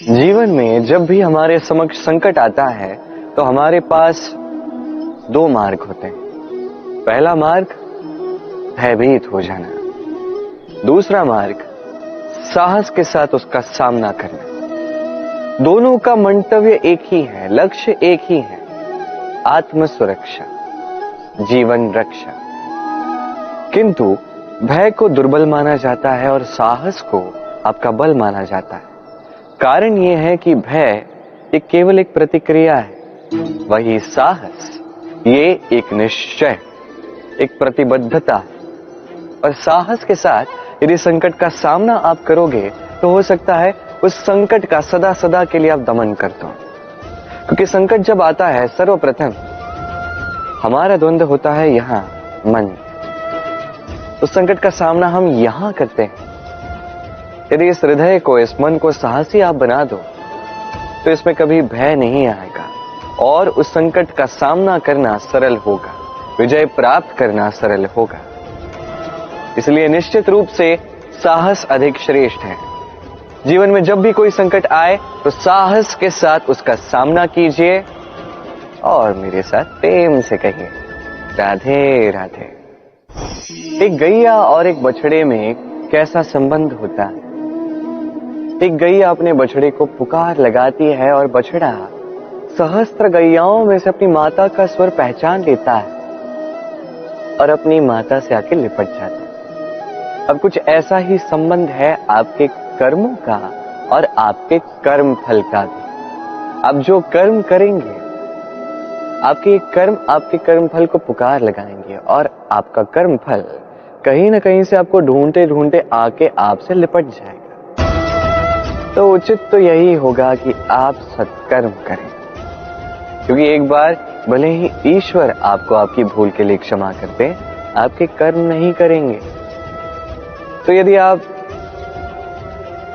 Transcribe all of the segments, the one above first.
जीवन में जब भी हमारे समक्ष संकट आता है तो हमारे पास दो मार्ग होते हैं। पहला मार्ग भयभीत हो जाना, दूसरा मार्ग साहस के साथ उसका सामना करना। दोनों का मंतव्य एक ही है, लक्ष्य एक ही है, आत्म सुरक्षा, जीवन रक्षा। किंतु भय को दुर्बल माना जाता है और साहस को आपका बल माना जाता है। कारण यह है कि भय ये केवल एक प्रतिक्रिया है, वही साहस ये एक निश्चय, एक प्रतिबद्धता है। और साहस के साथ यदि संकट का सामना आप करोगे तो हो सकता है उस संकट का सदा सदा के लिए आप दमन कर दो। क्योंकि संकट जब आता है सर्वप्रथम हमारा द्वंद्व होता है यहां मन। उस संकट का सामना हम यहां करते हैं। यदि इस हृदय को, इस मन को साहसी आप बना दो तो इसमें कभी भय नहीं आएगा और उस संकट का सामना करना सरल होगा, विजय प्राप्त करना सरल होगा। इसलिए निश्चित रूप से साहस अधिक श्रेष्ठ है। जीवन में जब भी कोई संकट आए तो साहस के साथ उसका सामना कीजिए और मेरे साथ प्रेम से कहिए राधे राधे। एक गैया और एक बछड़े में कैसा संबंध होता है। एक गैया अपने बछड़े को पुकार लगाती है और बछड़ा सहस्त्र गैयाओं में से अपनी माता का स्वर पहचान लेता है और अपनी माता से आके लिपट जाता है। अब कुछ ऐसा ही संबंध है आपके कर्मों का और आपके कर्म फल का भी। आप जो कर्म करेंगे, आपके कर्म फल को पुकार लगाएंगे और आपका कर्म फल कहीं ना कहीं से आपको ढूंढते ढूंढते आके आपसे लिपट जाएगा। तो उचित तो यही होगा कि आप सत्कर्म करें, क्योंकि एक बार भले ही ईश्वर आपको आपकी भूल के लिए क्षमा करते, आपके कर्म नहीं करेंगे। तो यदि आप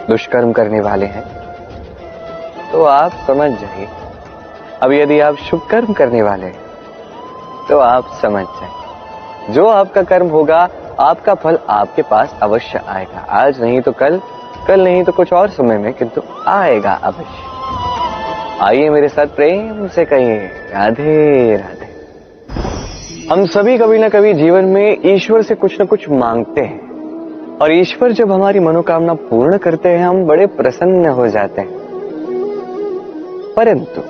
दुष्कर्म करने वाले हैं तो आप समझ जाइए। अब यदि आप शुभ कर्म करने वाले हैं तो आप समझ जाइए, जो आपका कर्म होगा आपका फल आपके पास अवश्य आएगा। आज नहीं तो कल, कल नहीं तो कुछ और समय में, किंतु आएगा अवश्य। आइए मेरे साथ प्रेम से कहिए राधे राधे। हम सभी कभी ना कभी जीवन में ईश्वर से कुछ न कुछ मांगते हैं और ईश्वर जब हमारी मनोकामना पूर्ण करते हैं हम बड़े प्रसन्न हो जाते हैं। परंतु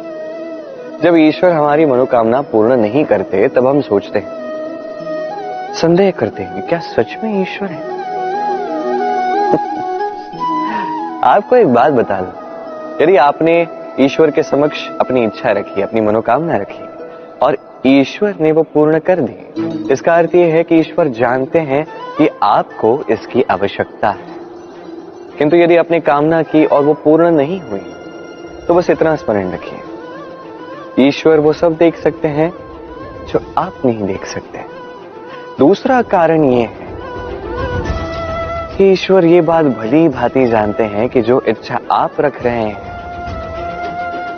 जब ईश्वर हमारी मनोकामना पूर्ण नहीं करते तब हम सोचते हैं, संदेह करते हैं, क्या सच में ईश्वर है? आपको एक बात बता दूं, यदि आपने ईश्वर के समक्ष अपनी इच्छा रखी, अपनी मनोकामना रखी और ईश्वर ने वो पूर्ण कर दी, इसका अर्थ यह है कि ईश्वर जानते हैं कि आपको इसकी आवश्यकता है। किंतु यदि आपने कामना की और वो पूर्ण नहीं हुई तो बस इतना स्मरण रखिए, ईश्वर वो सब देख सकते हैं जो आप नहीं देख सकते। दूसरा कारण ये है कि ईश्वर ये बात भली भांति जानते हैं कि जो इच्छा आप रख रहे हैं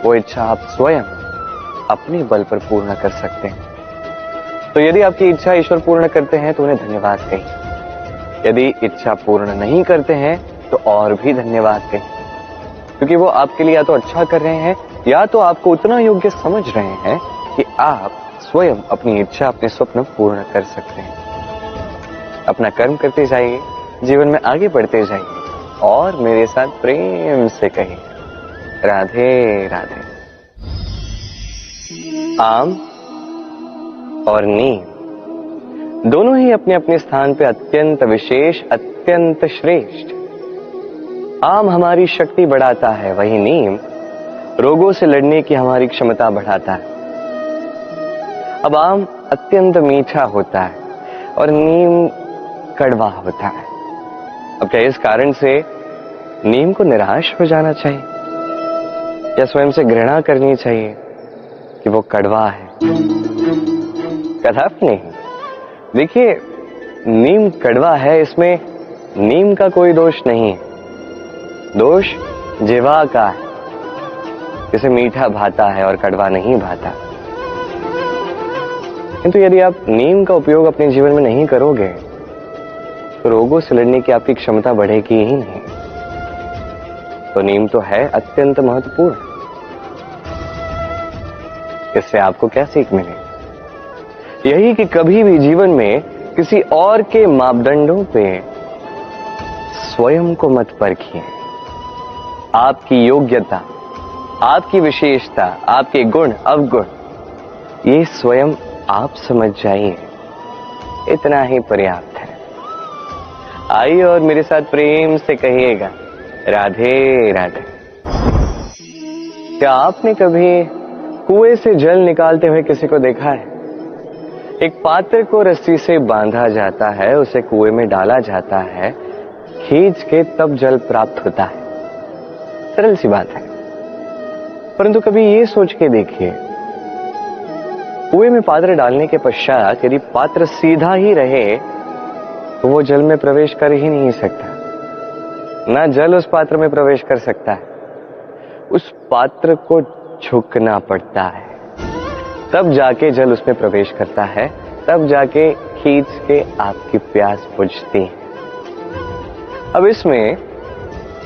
वो इच्छा आप स्वयं अपने बल पर पूर्ण कर सकते हैं। तो यदि आपकी इच्छा ईश्वर पूर्ण करते हैं तो उन्हें धन्यवाद कहिए, यदि इच्छा पूर्ण नहीं करते हैं तो और भी धन्यवाद कहिए, क्योंकि वो आपके लिए या तो अच्छा कर रहे हैं या तो आपको उतना योग्य समझ रहे हैं कि आप स्वयं अपनी इच्छा, अपने स्वप्न पूर्ण कर सकते हैं। अपना कर्म करते जाइए, जीवन में आगे बढ़ते जाइए और मेरे साथ प्रेम से कहिए राधे राधे। आम और नीम दोनों ही अपने अपने स्थान पे अत्यंत विशेष, अत्यंत श्रेष्ठ। आम हमारी शक्ति बढ़ाता है, वही नीम रोगों से लड़ने की हमारी क्षमता बढ़ाता है। अब आम अत्यंत मीठा होता है और नीम कड़वा होता है। अब क्या इस कारण से नीम को निराश हो जाना चाहिए या स्वयं से घृणा करनी चाहिए कि वो कड़वा है? कदापि नहीं। देखिए, नीम कड़वा है, इसमें नीम का कोई दोष नहीं है, दोष जिह्वा का है। इसे मीठा भाता है और कड़वा नहीं भाता। किंतु यदि आप नीम का उपयोग अपने जीवन में नहीं करोगे तो रोगों से लड़ने की आपकी क्षमता बढ़ेगी ही नहीं। तो नींव तो है अत्यंत महत्वपूर्ण। इससे आपको क्या सीख मिलेगी? यही कि कभी भी जीवन में किसी और के मापदंडों पे स्वयं को मत परखिए। आपकी योग्यता, आपकी विशेषता, आपके गुण अवगुण, ये स्वयं आप समझ जाइए, इतना ही पर्याप्त है। आइए और मेरे साथ प्रेम से कहिएगा, राधे राधे। क्या आपने कभी कुएं से जल निकालते हुए किसी को देखा है? एक पात्र को रस्सी से बांधा जाता है, उसे कुएं में डाला जाता है, खींच के तब जल प्राप्त होता है। सरल सी बात है, परंतु कभी ये सोच के देखिए, कुएं में पात्र डालने के पश्चात यदि पात्र सीधा ही रहे तो वो जल में प्रवेश कर ही नहीं सकता, ना जल उस पात्र में प्रवेश कर सकता है। उस पात्र को झुकना पड़ता है, तब जाके जल उसमें प्रवेश करता है, तब जाके खींच के आपकी प्यास बुझती है। अब इसमें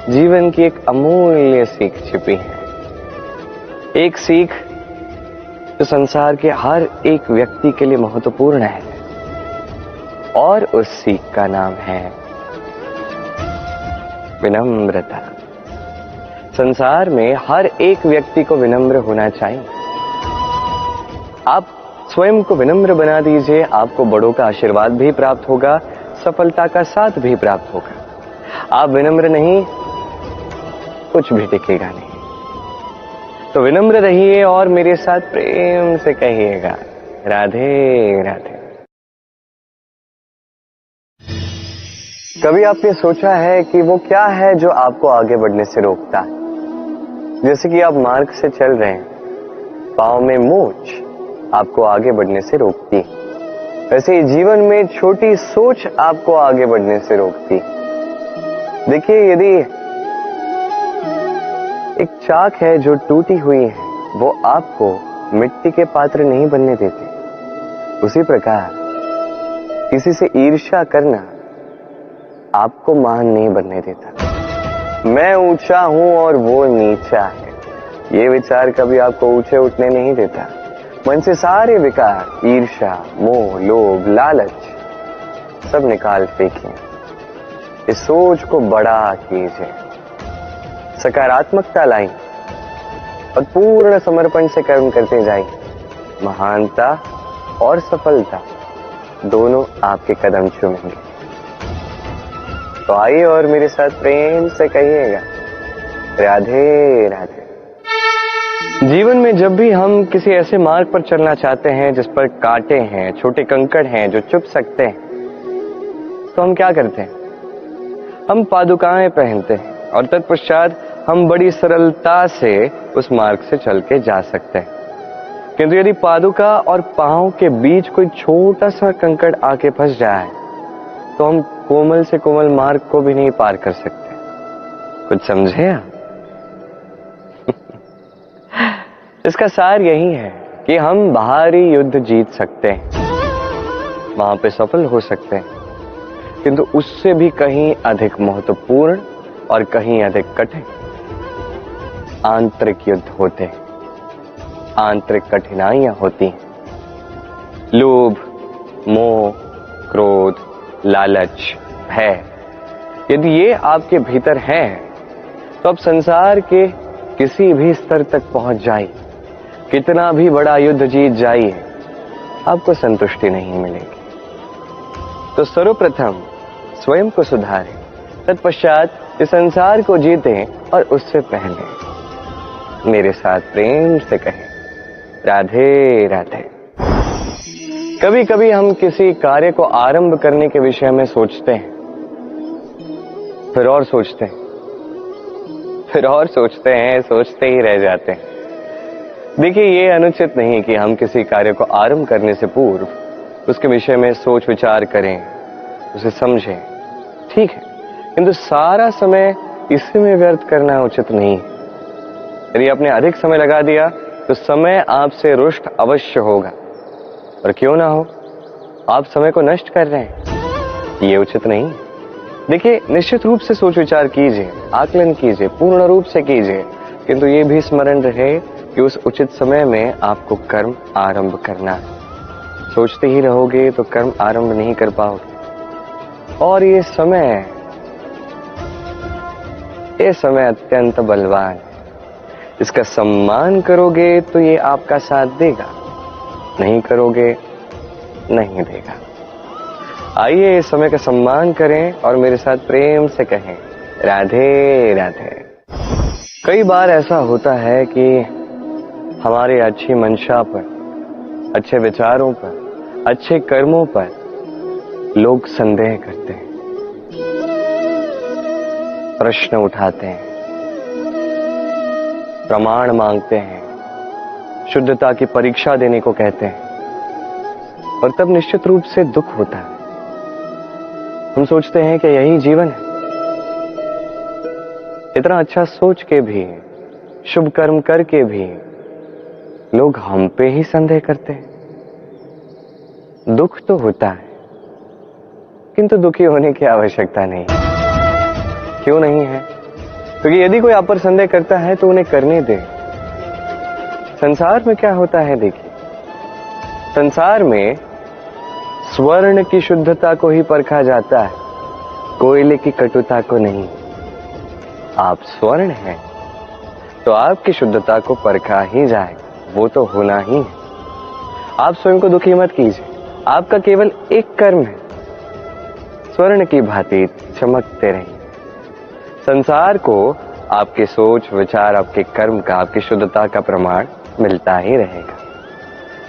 जीवन की एक अमूल्य सीख छिपी है, एक सीख जो संसार के हर एक व्यक्ति के लिए महत्वपूर्ण है, और उस सीख का नाम है विनम्रता। संसार में हर एक व्यक्ति को विनम्र होना चाहिए। आप स्वयं को विनम्र बना दीजिए, आपको बड़ों का आशीर्वाद भी प्राप्त होगा, सफलता का साथ भी प्राप्त होगा। आप विनम्र नहीं, कुछ भी टिकेगा नहीं। तो विनम्र रहिए और मेरे साथ प्रेम से कहिएगा, राधे राधे। कभी आपने सोचा है कि वो क्या है जो आपको आगे बढ़ने से रोकता है? जैसे कि आप मार्ग से चल रहे हैं, पांव में मोच आपको आगे बढ़ने से रोकती, वैसे ही जीवन में छोटी सोच आपको आगे बढ़ने से रोकती। देखिए, यदि एक चाक है जो टूटी हुई है, वो आपको मिट्टी के पात्र नहीं बनने देते। उसी प्रकार किसी से ईर्ष्या करना आपको महान नहीं बनने देता। मैं ऊंचा हूं और वो नीचा है, ये विचार कभी आपको ऊंचे उठने नहीं देता। मन से सारे विकार, ईर्ष्या, मोह, लोभ, लालच सब निकाल फेंकिए। इस सोच को बड़ा कीजिए, सकारात्मकता लाइए और पूर्ण समर्पण से कर्म करते जाइए। महानता और सफलता दोनों आपके कदम चूमेंगे। तो आइए और मेरे साथ प्रेम से कहिएगा, राधे राधे। जीवन में जब भी हम किसी ऐसे मार्ग पर चलना चाहते हैं जिस पर कांटे हैं, छोटे कंकड़ हैं जो चुभ सकते हैं, तो हम क्या करते हैं? हम पादुकाएं पहनते हैं और तत्पश्चात हम बड़ी सरलता से उस मार्ग से चल के जा सकते हैं। किंतु यदि पादुका और पांव के बीच कोई छोटा सा कंकड़ आके फंस जाए तो हम कोमल से कोमल मार्ग को भी नहीं पार कर सकते। कुछ समझे आप? इसका सार यही है कि हम बाहरी युद्ध जीत सकते हैं, वहां पे सफल हो सकते हैं, किंतु उससे भी कहीं अधिक महत्वपूर्ण और कहीं अधिक कठिन आंतरिक युद्ध होते हैं, आंतरिक कठिनाइयां होती हैं। लोभ, मोह, क्रोध, लालच, भय, यदि ये आपके भीतर है तो आप संसार के किसी भी स्तर तक पहुंच जाइए, कितना भी बड़ा युद्ध जीत जाइए, आपको संतुष्टि नहीं मिलेगी। तो सर्वप्रथम स्वयं को सुधारें, तत्पश्चात इस संसार को जीतें और उससे पहले मेरे साथ प्रेम से कहें, राधे राधे। कभी कभी हम किसी कार्य को आरंभ करने के विषय में सोचते हैं, फिर और सोचते हैं, फिर और सोचते हैं, सोचते ही रह जाते हैं। देखिए, ये अनुचित नहीं कि हम किसी कार्य को आरंभ करने से पूर्व उसके विषय में सोच विचार करें, उसे समझें, ठीक है, किंतु सारा समय इसी में व्यर्थ करना उचित नहीं है। यदि आपने अधिक समय लगा दिया तो समय आपसे रुष्ट अवश्य होगा, और क्यों ना हो, आप समय को नष्ट कर रहे हैं, ये उचित नहीं। देखिए, निश्चित रूप से सोच विचार कीजिए, आकलन कीजिए, पूर्ण रूप से कीजिए, किंतु ये भी स्मरण रहे कि उस उचित समय में आपको कर्म आरंभ करना है। सोचते ही रहोगे तो कर्म आरंभ नहीं कर पाओगे। और ये समय अत्यंत बलवान है। इसका सम्मान करोगे तो ये आपका साथ देगा, नहीं करोगे नहीं देगा। आइए इस समय का सम्मान करें और मेरे साथ प्रेम से कहें, राधे राधे। कई बार ऐसा होता है कि हमारे अच्छी मंशा पर, अच्छे विचारों पर, अच्छे कर्मों पर लोग संदेह करते हैं, प्रश्न उठाते हैं, प्रमाण मांगते हैं, शुद्धता की परीक्षा देने को कहते हैं, और तब निश्चित रूप से दुख होता है। हम सोचते हैं कि यही जीवन है। इतना अच्छा सोच के भी, शुभ कर्म करके भी लोग हम पे ही संदेह करते हैं। दुख तो होता है, किंतु दुखी होने की आवश्यकता नहीं। क्यों नहीं है? क्योंकि यदि कोई आप पर संदेह करता है तो उन्हें करने दे। संसार में क्या होता है, देखिए, संसार में स्वर्ण की शुद्धता को ही परखा जाता है, कोयले की कटुता को नहीं। आप स्वर्ण हैं तो आपकी शुद्धता को परखा ही जाएगा, वो तो होना ही है। आप स्वयं को दुखी मत कीजिए, आपका केवल एक कर्म है, स्वर्ण की भांति चमकते रहिए। संसार को आपके सोच विचार, आपके कर्म का, आपकी शुद्धता का प्रमाण मिलता ही रहेगा।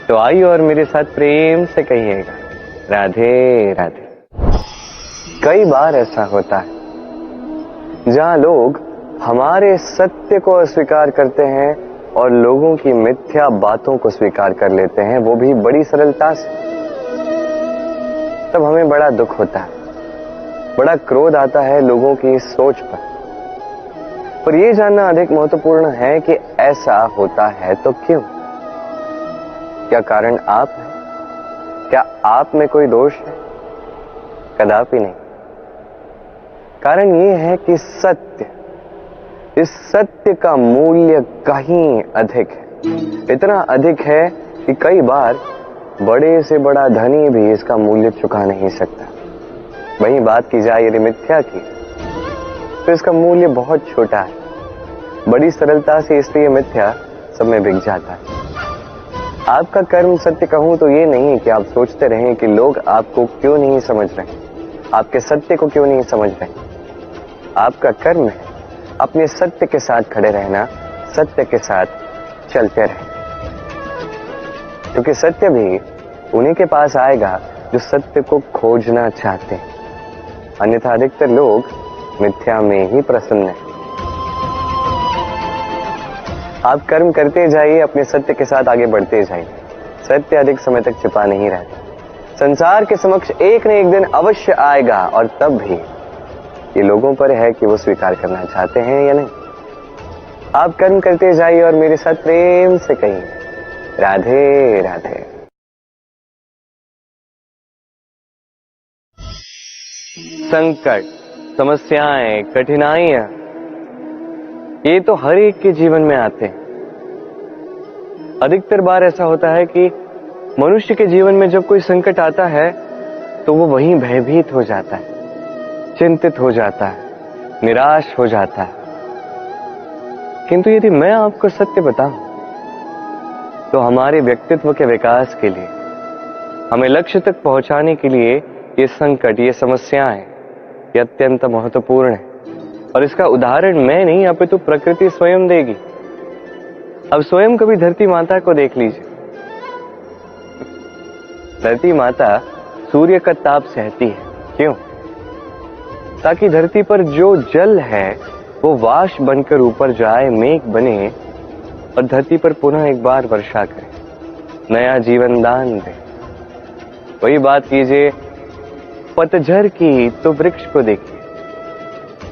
तो आइए और मेरे साथ प्रेम से कहिएगा, राधे राधे। कई बार ऐसा होता है जहां लोग हमारे सत्य को अस्वीकार करते हैं और लोगों की मिथ्या बातों को स्वीकार कर लेते हैं, वो भी बड़ी सरलता से। तब हमें बड़ा दुख होता है, बड़ा क्रोध आता है लोगों की इस सोच पर यह जानना अधिक महत्वपूर्ण है कि ऐसा होता है तो क्यों? क्या कारण आप है? क्या आप में कोई दोष है? कदापि नहीं। कारण यह है कि इस सत्य का मूल्य कहीं अधिक है। इतना अधिक है कि कई बार बड़े से बड़ा धनी भी इसका मूल्य चुका नहीं सकता। वहीं बात की जाए यदि मिथ्या की, तो इसका मूल्य बहुत छोटा है, बड़ी सरलता से इसलिए मिथ्या सब में बिक जाता है। आपका कर्म सत्य कहूं तो ये नहीं कि आप सोचते रहें कि लोग आपको क्यों नहीं समझ रहे, आपके सत्य को क्यों नहीं समझ रहे। आपका कर्म है अपने सत्य के साथ खड़े रहना, सत्य के साथ चलते रहें, क्योंकि सत्य भी उन्हीं के पास आएगा जो सत्य को खोजना चाहते हैं। अन्यथा अधिकतर लोग मिथ्या में ही प्रसन्न हैं। आप कर्म करते जाइए, अपने सत्य के साथ आगे बढ़ते जाइए। सत्य अधिक समय तक छिपा नहीं रहता, संसार के समक्ष एक न एक दिन अवश्य आएगा, और तब भी ये लोगों पर है कि वो स्वीकार करना चाहते हैं या नहीं। आप कर्म करते जाइए और मेरे साथ प्रेम से कहिए, राधे राधे। संकट, समस्याएं, कठिनाइयां, ये तो हर एक के जीवन में आते हैं। अधिकतर बार ऐसा होता है कि मनुष्य के जीवन में जब कोई संकट आता है तो वो वहीं भयभीत हो जाता है, चिंतित हो जाता है, निराश हो जाता है। किंतु यदि मैं आपको सत्य बताऊं तो हमारे व्यक्तित्व के विकास के लिए, हमें लक्ष्य तक पहुंचाने के लिए ये संकट, ये समस्याएं, ये अत्यंत महत्वपूर्ण है। और इसका उदाहरण मैं नहीं, अपितु प्रकृति स्वयं देगी। अब स्वयं कभी धरती माता को देख लीजिए। धरती माता सूर्य का ताप सहती है, क्यों? ताकि धरती पर जो जल है वो वाष्प बनकर ऊपर जाए, मेघ बने और धरती पर पुनः एक बार वर्षा करे, नया जीवन दान दे। वही बात कीजिए पतझड़ की, तो वृक्ष को देखिए।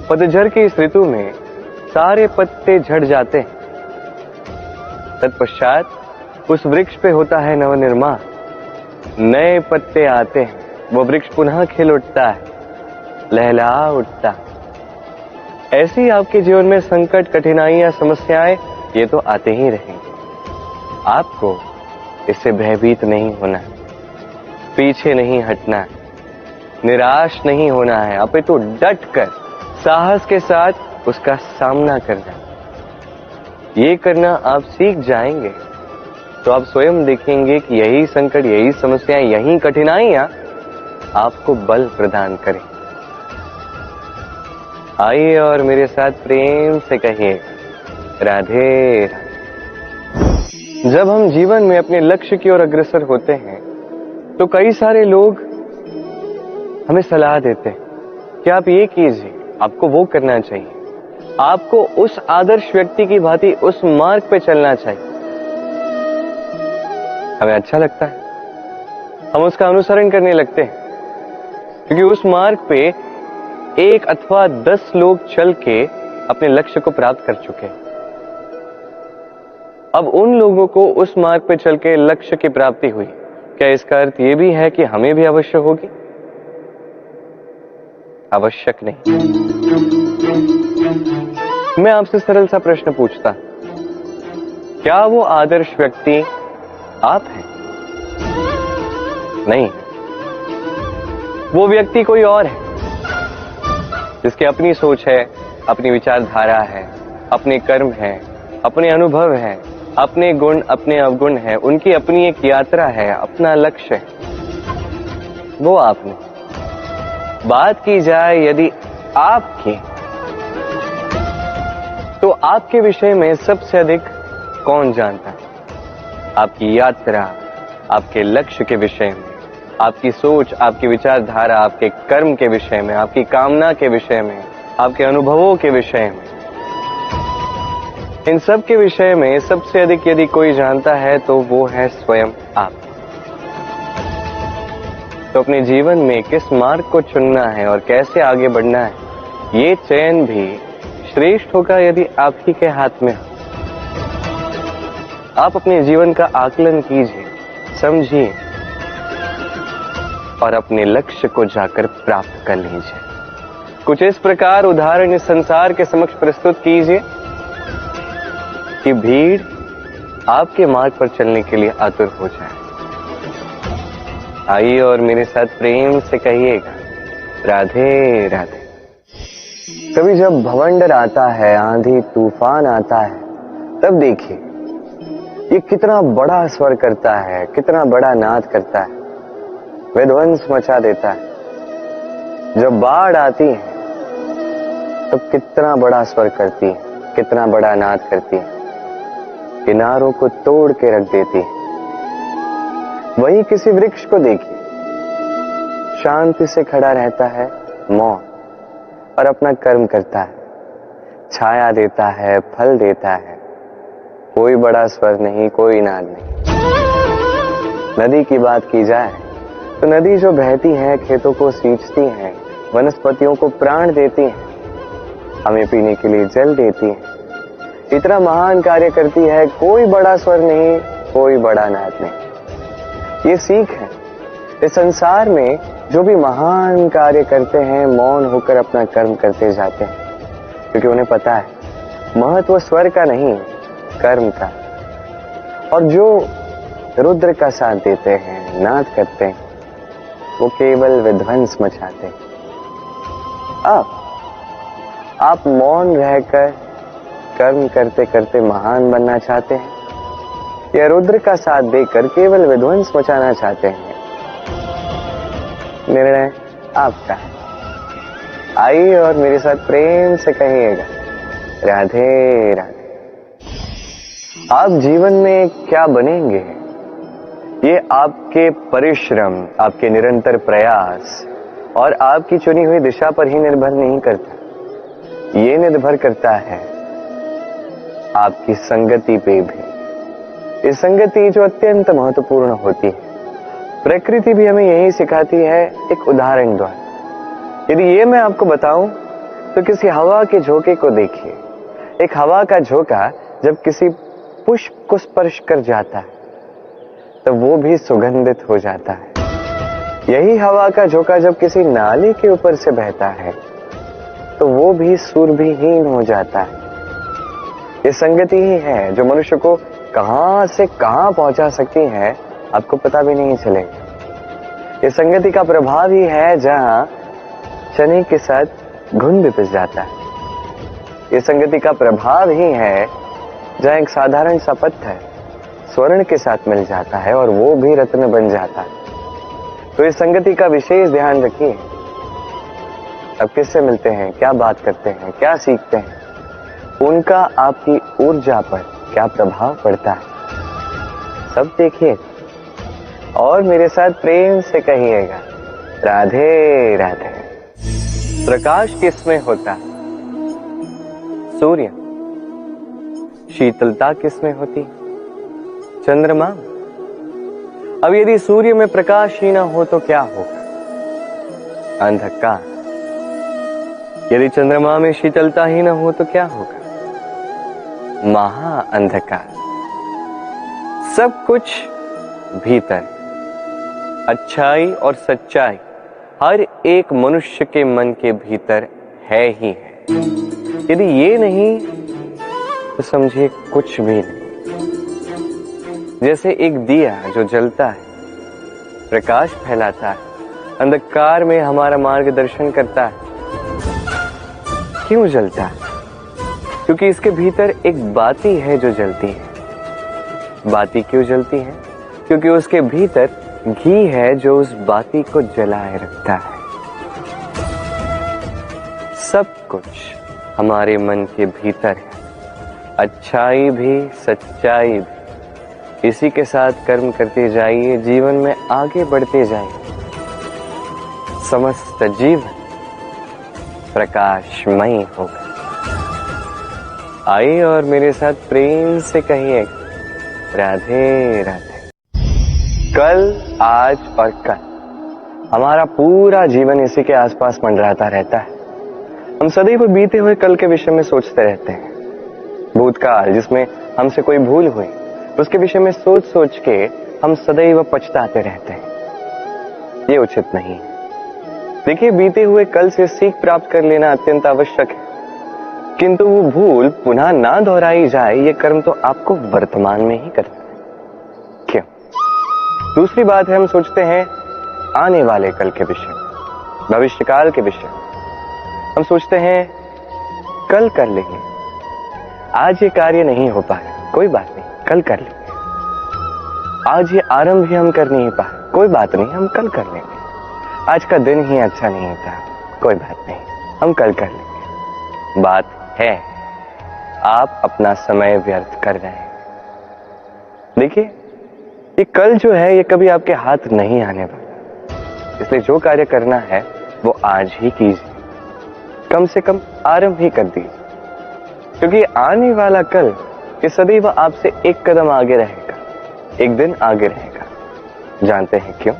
पतझड़ की इस ऋतु में सारे पत्ते झड़ जाते हैं, तत्पश्चात उस वृक्ष पे होता है नवनिर्माण, नए पत्ते आते हैं, वो वृक्ष पुनः खिल उठता है, लहला उठता। ऐसी आपके जीवन में संकट, कठिनाइयां, समस्याएं ये तो आते ही रहेंगे। आपको इससे भयभीत नहीं होना है, पीछे नहीं हटना है, निराश नहीं होना है, अपितु डट कर साहस के साथ उसका सामना करना है। ये करना आप सीख जाएंगे तो आप स्वयं देखेंगे कि यही संकट, यही समस्याएं, यही कठिनाइयां आपको बल प्रदान करें। आइए और मेरे साथ प्रेम से कहिए, राधे राधे। जब हम जीवन में अपने लक्ष्य की ओर अग्रसर होते हैं तो कई सारे लोग हमें सलाह देते हैं कि आप ये कीजिए, आपको वो करना चाहिए, आपको उस आदर्श व्यक्ति की भांति उस मार्ग पे चलना चाहिए। हमें अच्छा लगता है, हम उसका अनुसरण करने लगते हैं, क्योंकि उस मार्ग पे 1 अथवा 10 लोग चल के अपने लक्ष्य को प्राप्त कर चुके हैं। अब उन लोगों को उस मार्ग पे चल के लक्ष्य की प्राप्ति हुई, क्या इसका अर्थ यह भी है कि हमें भी अवश्य होगी? आवश्यक नहीं। मैं आपसे सरल सा प्रश्न पूछता, क्या वो आदर्श व्यक्ति आप हैं? नहीं, वो व्यक्ति कोई और है, जिसकी अपनी सोच है, अपनी विचारधारा है, अपने कर्म है, अपने अनुभव है, अपने गुण, अपने अवगुण है, उनकी अपनी एक यात्रा है, अपना लक्ष्य है। वो आपने बात की जाए यदि आपकी, तो आपके विषय में सबसे अधिक कौन जानता है? आपकी यात्रा, आपके लक्ष्य के विषय में, आपकी सोच, आपकी विचारधारा, आपके कर्म के विषय में, आपकी कामना के विषय में, आपके अनुभवों के विषय में, इन सब के विषय में सबसे अधिक यदि कोई जानता है तो वो है स्वयं आप। तो अपने जीवन में किस मार्ग को चुनना है और कैसे आगे बढ़ना है, ये चयन भी श्रेष्ठ होगा यदि आप ही के हाथ में हो। आप अपने जीवन का आकलन कीजिए, समझिए और अपने लक्ष्य को जाकर प्राप्त कर लीजिए। कुछ इस प्रकार उदाहरण इस संसार के समक्ष प्रस्तुत कीजिए कि भीड़ आपके मार्ग पर चलने के लिए आतुर हो जाए। आइए और मेरे साथ प्रेम से कहिएगा, राधे राधे। कभी जब भवंडर आता है, आंधी तूफान आता है, तब देखिए ये कितना बड़ा स्वर करता है, कितना बड़ा नाद करता है, विध्वंस मचा देता है। जब बाढ़ आती है तब कितना बड़ा स्वर करती है, कितना बड़ा नाद करती है, किनारों को तोड़ के रख देती है। वहीं किसी वृक्ष को देखिए, शांति से खड़ा रहता है, मौन, और अपना कर्म करता है, छाया देता है, फल देता है, कोई बड़ा स्वर नहीं, कोई नाद नहीं। नदी की बात की जाए तो नदी जो बहती है, खेतों को सींचती है, वनस्पतियों को प्राण देती है, हमें पीने के लिए जल देती है, इतना महान कार्य करती है, कोई बड़ा स्वर नहीं, कोई बड़ा नाद नहीं। ये सीख है, इस संसार में जो भी महान कार्य करते हैं, मौन होकर अपना कर्म करते जाते हैं, क्योंकि उन्हें पता है महत्व स्वर का नहीं, कर्म का। और जो रुद्र का साथ देते हैं, नाद करते हैं, वो केवल विध्वंस मचाते हैं। आप मौन रहकर कर्म करते करते महान बनना चाहते हैं या रुद्र का साथ देकर केवल विध्वंस मचाना चाहते हैं? निर्णय आपका है। आइए और मेरे साथ प्रेम से कहिएगा, राधे राधे। आप जीवन में क्या बनेंगे, ये आपके परिश्रम, आपके निरंतर प्रयास और आपकी चुनी हुई दिशा पर ही निर्भर नहीं करता। ये निर्भर करता है आपकी संगति पे भी। इस संगति जो अत्यंत महत्वपूर्ण होती है, प्रकृति भी हमें यही सिखाती है एक उदाहरण द्वारा। यदि ये मैं आपको बताऊं तो किसी हवा के झोंके को देखिए। एक हवा का झोंका जब किसी पुष्प को स्पर्श कर जाता है तो वो भी सुगंधित हो जाता है। यही हवा का झोंका जब किसी नाले के ऊपर से बहता है तो वो भी सुरभिहीन हो जाता है। ये संगति ही है जो मनुष्य को कहां से कहां पहुंचा सकती है, आपको पता भी नहीं चलेगा। ये संगति का प्रभाव ही है जहां चने के साथ घुन भी पिस जाता है। ये संगति का प्रभाव ही है जहां एक साधारण सा पत्थर स्वर्ण के साथ मिल जाता है और वो भी रत्न बन जाता है। तो इस संगति का विशेष ध्यान रखिए। अब किससे मिलते हैं, क्या बात करते हैं, क्या सीखते हैं, उनका आपकी ऊर्जा पर क्या प्रभाव पड़ता है, सब देखिए और मेरे साथ प्रेम से कहिएगा राधे राधे। प्रकाश किसमें होता है? सूर्य। शीतलता किसमें होती? चंद्रमा। अब यदि सूर्य में प्रकाश ही ना हो तो क्या होगा? अंधकार। यदि चंद्रमा में शीतलता ही ना हो तो क्या होगा? महा अंधकार। सब कुछ भीतर, अच्छाई और सच्चाई हर एक मनुष्य के मन के भीतर है ही है। यदि ये नहीं तो समझिए कुछ भी नहीं। जैसे एक दिया जो जलता है, प्रकाश फैलाता है, अंधकार में हमारा मार्गदर्शन करता है। क्यों जलता है? क्योंकि इसके भीतर एक बाती है जो जलती है। बाती क्यों जलती है? क्योंकि उसके भीतर घी है जो उस बाती को जलाए रखता है। सब कुछ हमारे मन के भीतर है, अच्छाई भी सच्चाई भी। इसी के साथ कर्म करते जाइए, जीवन में आगे बढ़ते जाइए। समस्त जीवन प्रकाशमय होगा। आइए और मेरे साथ प्रेम से कहिए राधे राधे। कल, आज और कल, हमारा पूरा जीवन इसी के आसपास मंडराता रहता है। हम सदैव बीते हुए कल के विषय में सोचते रहते हैं। भूतकाल जिसमें हमसे कोई भूल हुई, उसके विषय में सोच सोच के हम सदैव पछताते रहते हैं। ये उचित नहीं है। देखिए, बीते हुए कल से सीख प्राप्त कर लेना अत्यंत आवश्यक है, किंतु वो भूल पुनः ना दोहराई जाए, ये कर्म तो आपको वर्तमान में ही करना है। क्यों? दूसरी बात है, हम सोचते हैं आने वाले कल के विषय, भविष्यकाल के विषय। हम सोचते हैं कल कर लेंगे, आज ये कार्य नहीं हो पाया, कोई बात नहीं, कल कर लेंगे। आज ये आरंभ भी हम कर नहीं पाए, कोई बात नहीं, हम कल कर लेंगे। आज का दिन ही अच्छा नहीं था, कोई बात नहीं, हम कल कर लेंगे। बात है, आप अपना समय व्यर्थ कर रहे हैं। देखिए, ये कल जो है ये कभी आपके हाथ नहीं आने वाला, इसलिए जो कार्य करना है वो आज ही कीजिए। कम से कम आरंभ ही कर दीजिए, क्योंकि आने वाला कल ये सदैव आपसे एक कदम आगे रहेगा, एक दिन आगे रहेगा। जानते हैं क्यों?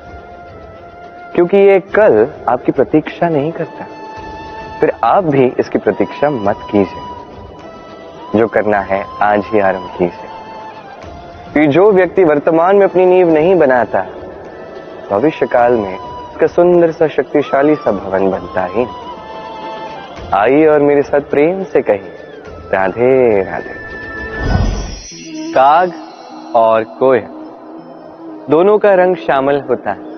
क्योंकि ये कल आपकी प्रतीक्षा नहीं करता। फिर आप भी इसकी प्रतीक्षा मत कीजिए। जो करना है आज ही आरंभ कीजिए। कि जो व्यक्ति वर्तमान में अपनी नींव नहीं बनाता, भविष्य काल में इसका सुंदर सा शक्तिशाली सा भवन बनता ही। आइए और मेरे साथ प्रेम से कहिए राधे राधे। काग और कोयल दोनों का रंग शामिल होता है,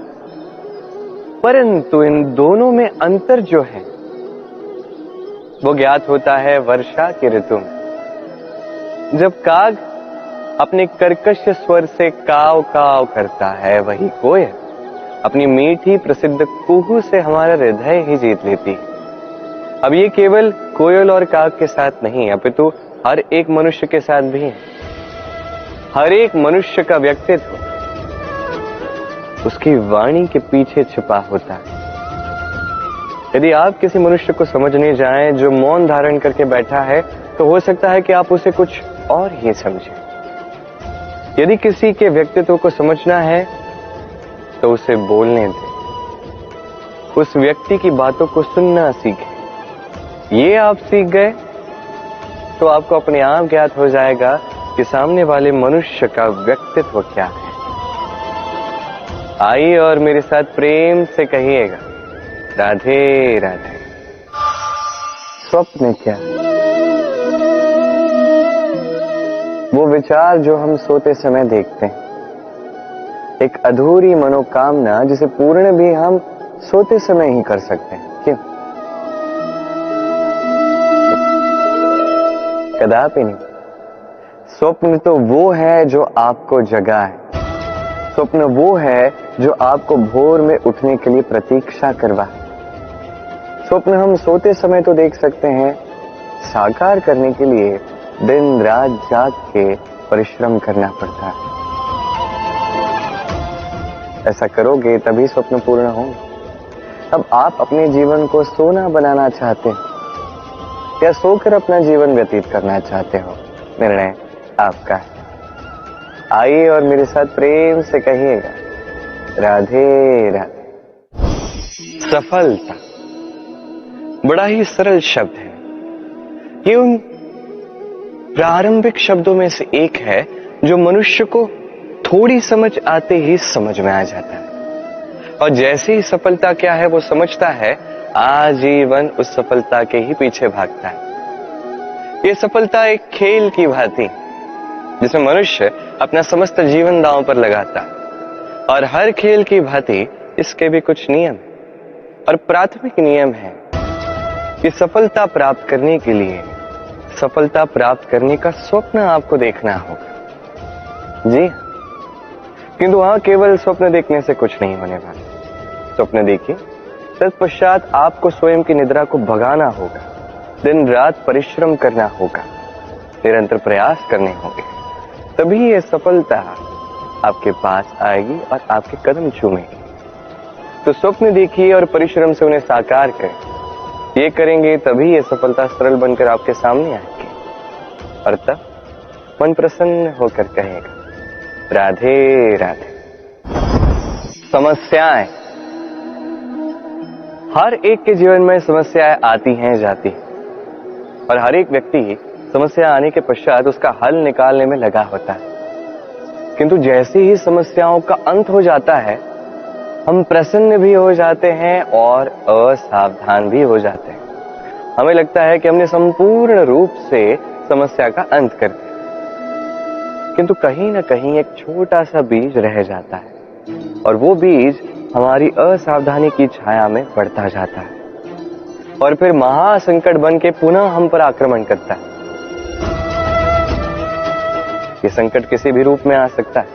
परंतु इन दोनों में अंतर जो है वो ज्ञात होता है वर्षा की ऋतु में। जब काग अपने कर्कश स्वर से काव काव करता है, वही कोयल अपनी मीठी प्रसिद्ध कुहू से हमारा हृदय ही जीत लेती है। अब ये केवल कोयल और काग के साथ नहीं, अपितु हर एक मनुष्य के साथ भी है। हर एक मनुष्य का व्यक्तित्व उसकी वाणी के पीछे छिपा होता है। यदि आप किसी मनुष्य को समझने जाएं जो मौन धारण करके बैठा है, तो हो सकता है कि आप उसे कुछ और ही समझें। यदि किसी के व्यक्तित्व को समझना है तो उसे बोलने दें, उस व्यक्ति की बातों को सुनना सीखें। ये आप सीख गए तो आपको अपने आप ज्ञात हो जाएगा कि सामने वाले मनुष्य का व्यक्तित्व क्या है। आइए और मेरे साथ प्रेम से कहिएगा, राधे राधे। स्वप्न क्या? वो विचार जो हम सोते समय देखते हैं, एक अधूरी मनोकामना जिसे पूर्ण भी हम सोते समय ही कर सकते हैं। क्यों? कदापि नहीं। स्वप्न तो वो है जो आपको जगाए, स्वप्न वो है जो आपको भोर में उठने के लिए प्रतीक्षा करवाए। स्वप्न हम सोते समय तो देख सकते हैं, साकार करने के लिए दिन रात जाग के परिश्रम करना पड़ता है। ऐसा करोगे तभी स्वप्न पूर्ण होंगे। अब आप अपने जीवन को सोना बनाना चाहते हो या सोकर अपना जीवन व्यतीत करना चाहते हो, निर्णय आपका है। आइए और मेरे साथ प्रेम से कहिएगा, राधे राधे। सफलता बड़ा ही सरल शब्द है। ये उन प्रारंभिक शब्दों में से एक है जो मनुष्य को थोड़ी समझ आते ही समझ में आ जाता है, और जैसे ही सफलता क्या है वो समझता है, आजीवन उस सफलता के ही पीछे भागता है। ये सफलता एक खेल की भांति जिसमें मनुष्य अपना समस्त जीवन दांव पर लगाता है, और हर खेल की भांति इसके भी कुछ नियम और प्राथमिक नियम है कि सफलता प्राप्त करने के लिए सफलता प्राप्त करने का स्वप्न आपको देखना होगा। जी, किंतु वहां केवल स्वप्न देखने से कुछ नहीं होने वाला। स्वप्न देखिए, तत्पश्चात आपको स्वयं की निद्रा को भगाना होगा, दिन रात परिश्रम करना होगा, निरंतर प्रयास करने होंगे, तभी ये सफलता आपके पास आएगी और आपके कदम चूमेगी। तो स्वप्न देखिए और परिश्रम से उन्हें साकार करें। ये करेंगे तभी ये सफलता सरल बनकर आपके सामने आएगी, और तब मन प्रसन्न होकर कहेगा, राधे राधे। समस्याएं, हर एक के जीवन में समस्याएं आती हैं, जाती हैं, और हर एक व्यक्ति समस्या आने के पश्चात उसका हल निकालने में लगा होता है। किंतु जैसे ही समस्याओं का अंत हो जाता है, हम प्रसन्न भी हो जाते हैं और असावधान भी हो जाते हैं। हमें लगता है कि हमने संपूर्ण रूप से समस्या का अंत कर दिया, किंतु कहीं ना कहीं एक छोटा सा बीज रह जाता है, और वो बीज हमारी असावधानी की छाया में बढ़ता जाता है, और फिर महासंकट बन के पुनः हम पर आक्रमण करता है। ये संकट किसी भी रूप में आ सकता है,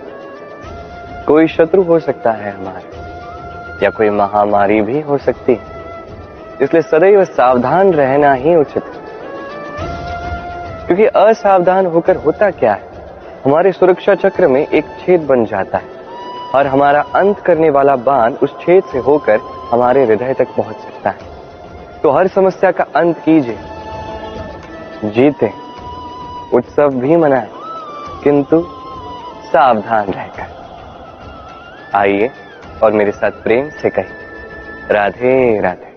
कोई शत्रु हो सकता है हमारे, या कोई महामारी भी हो सकती है। इसलिए सदैव सावधान रहना ही उचित है, क्योंकि असावधान होकर होता क्या है, हमारे सुरक्षा चक्र में एक छेद बन जाता है, और हमारा अंत करने वाला बाण उस छेद से होकर हमारे हृदय तक पहुंच सकता है। तो हर समस्या का अंत कीजिए, जीते, उत्सव भी मनाएं, किंतु सावधान रहकर। आइए और मेरे साथ प्रेम से कहिए, राधे राधे।